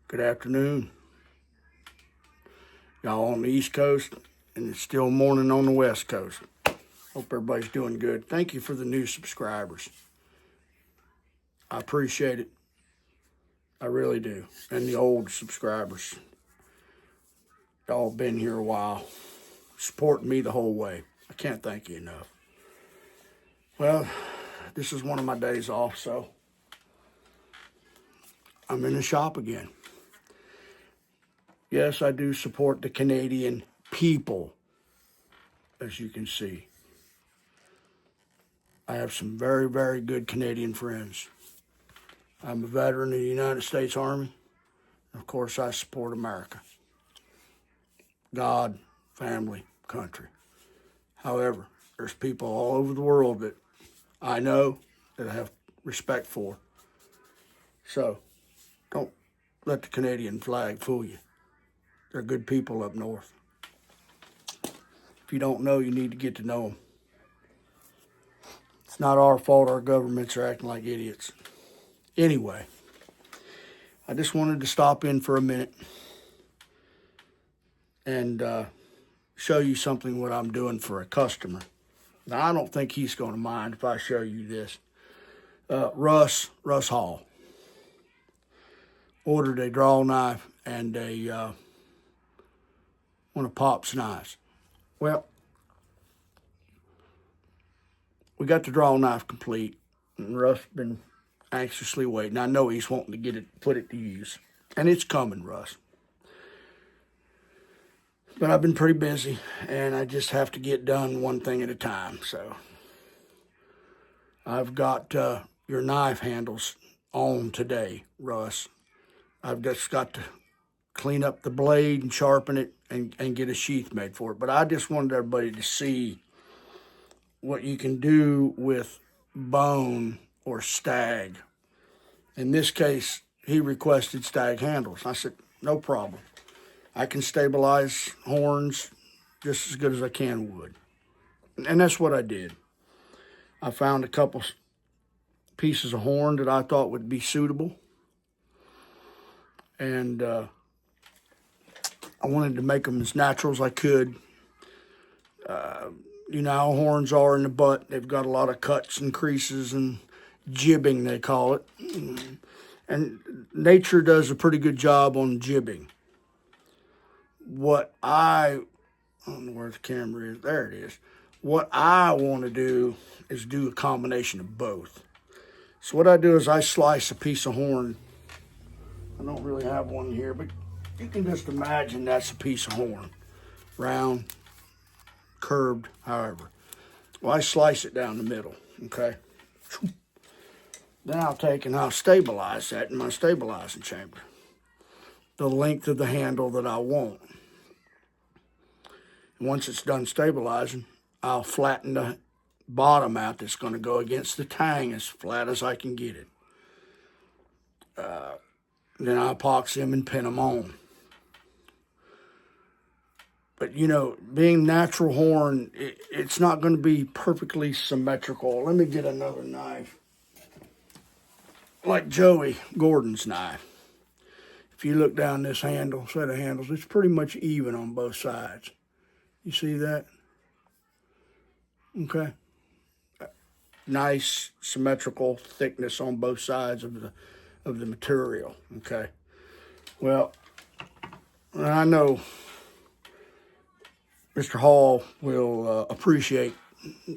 Good afternoon. Y'all on the East Coast, and it's still morning on the West Coast. Hope everybody's doing good. Thank you for the new subscribers. I appreciate it. I really do. And the old subscribers. Y'all been here a while, supporting me the whole way. I can't thank you enough. Well, this is one of my days off, so I'm in the shop again. Yes, I do support the Canadian people, as you can see. I have some very, very good Canadian friends. I'm a veteran of the United States Army. Of course, I support America. God, family, country. However, there's people all over the world that I know that I have respect for. So, don't let the Canadian flag fool you. They're good people up north. If you don't know, you need to get to know them. It's not our fault our governments are acting like idiots. Anyway, I just wanted to stop in for a minute and show you something what I'm doing for a customer. Now, I don't think he's going to mind if I show you this. Russ Hall ordered a draw knife and one of Pop's knives. Well, we got the draw knife complete, and Russ been anxiously waiting. I know he's wanting to get it, put it to use, and it's coming, Russ. But I've been pretty busy, and I just have to get done one thing at a time. So I've got your knife handles on today, Russ. I've just got to clean up the blade and sharpen it and get a sheath made for it. But I just wanted everybody to see what you can do with bone or stag. In this case, he requested stag handles. I said, no problem. I can stabilize horns just as good as I can wood. And that's what I did. I found a couple pieces of horn that I thought would be suitable. And I wanted to make them as natural as I could. You know how horns are in the butt. They've got a lot of cuts and creases and jibbing, they call it. And nature does a pretty good job on jibbing. I don't know where the camera is. There it is. What I want to do is do a combination of both. So what I do is I slice a piece of horn. I don't really have one here, but you can just imagine that's a piece of horn. Round, curved, however. Well, I slice it down the middle, okay? Then I'll take and I'll stabilize that in my stabilizing chamber. The length of the handle that I want. And once it's done stabilizing, I'll flatten the bottom out that's going to go against the tang as flat as I can get it. Then I'll epoxy them and pin them on. But, you know, being natural horn, it's not going to be perfectly symmetrical. Let me get another knife. Like Joey Gordon's knife. If you look down this handle, set of handles, it's pretty much even on both sides. You see that? Okay. Nice symmetrical thickness on both sides of the material. Okay. Well, I know Mr. Hall will appreciate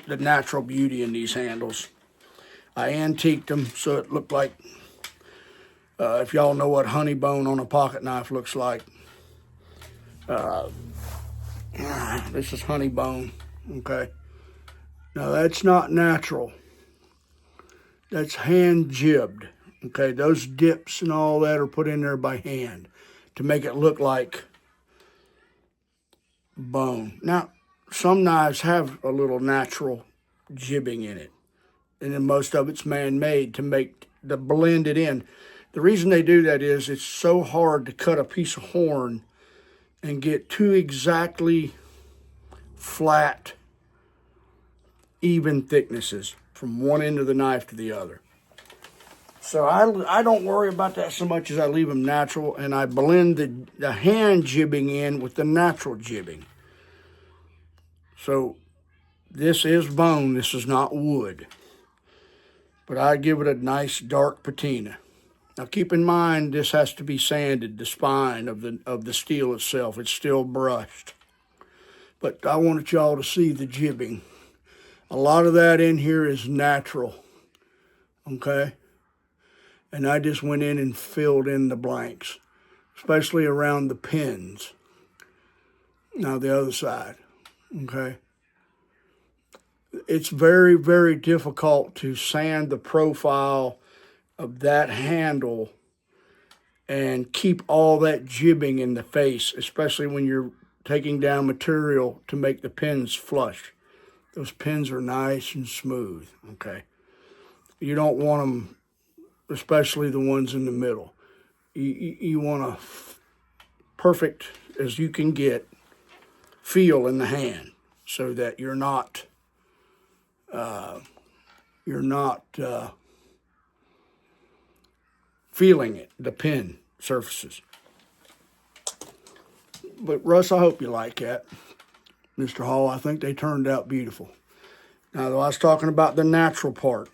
the natural beauty in these handles. I antiqued them so it looked like, if y'all know what honey bone on a pocket knife looks like, this is honey bone, okay? Now that's not natural. That's hand jibbed, okay? Those dips and all that are put in there by hand to make it look like bone. Now, some knives have a little natural jibbing in it, and then most of it's man-made to blend it in. The reason they do that is it's so hard to cut a piece of horn and get two exactly flat, even thicknesses from one end of the knife to the other. So I don't worry about that so much as I leave them natural, and I blend the hand jibbing in with the natural jibbing. So this is bone, this is not wood. But I give it a nice dark patina. Now keep in mind this has to be sanded, the spine of the steel itself. It's still brushed. But I wanted y'all to see the jibbing. A lot of that in here is natural. Okay? And I just went in and filled in the blanks, especially around the pins. Now the other side, okay? It's very, very difficult to sand the profile of that handle and keep all that jibbing in the face, especially when you're taking down material to make the pins flush. Those pins are nice and smooth, okay? You don't want them, especially the ones in the middle. You want a perfect as you can get feel in the hand so that you're not feeling it, the pin surfaces. But Russ, I hope you like that. Mr. Hall, I think they turned out beautiful. Now, though I was talking about the natural part,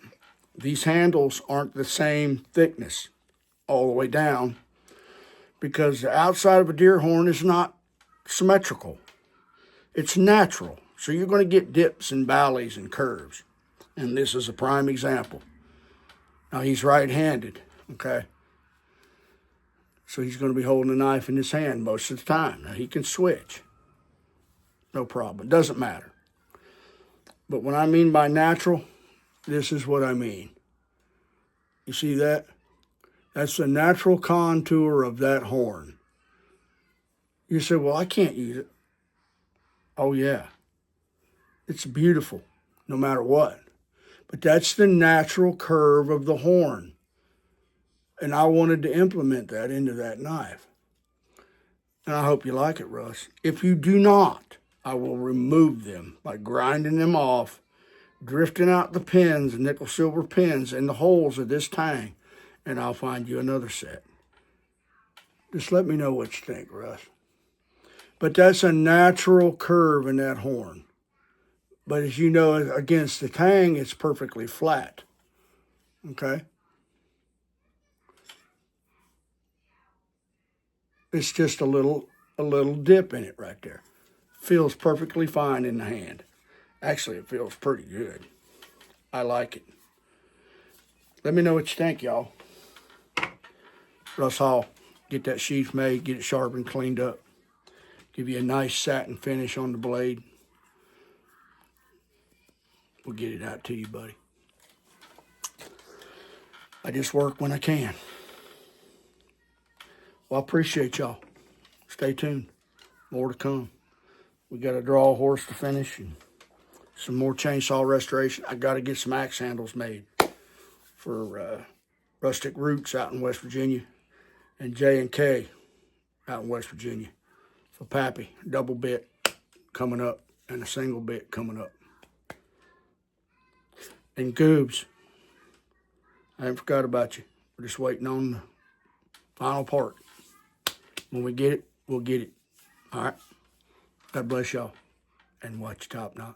these handles aren't the same thickness all the way down because the outside of a deer horn is not symmetrical. It's natural. So you're going to get dips and valleys and curves. And this is a prime example. Now, he's right-handed, okay? So he's going to be holding a knife in his hand most of the time. Now, he can switch. No problem. It doesn't matter. But when I mean by natural, this is what I mean. You see that? That's the natural contour of that horn. You say, well, I can't use it. Oh, yeah. It's beautiful, no matter what. But that's the natural curve of the horn. And I wanted to implement that into that knife. And I hope you like it, Russ. If you do not, I will remove them by grinding them off, drifting out the pins, nickel silver pins, in the holes of this tang, and I'll find you another set. Just let me know what you think, Russ. But that's a natural curve in that horn. But as you know, against the tang, it's perfectly flat. Okay? It's just a little dip in it right there. Feels perfectly fine in the hand. Actually, it feels pretty good. I like it. Let me know what you think, y'all. Russ Hall, get that sheath made, get it sharpened, cleaned up. Give you a nice satin finish on the blade. We'll get it out to you, buddy. I just work when I can. Well, I appreciate y'all. Stay tuned. More to come. We got to draw a horse to finish and some more chainsaw restoration. I got to get some axe handles made for Rustic Roots out in West Virginia and J&K out in West Virginia. For Pappy, double bit coming up and a single bit coming up. And Goobs, I haven't forgot about you. We're just waiting on the final part. When we get it, we'll get it. All right? God bless y'all. And watch your top knot.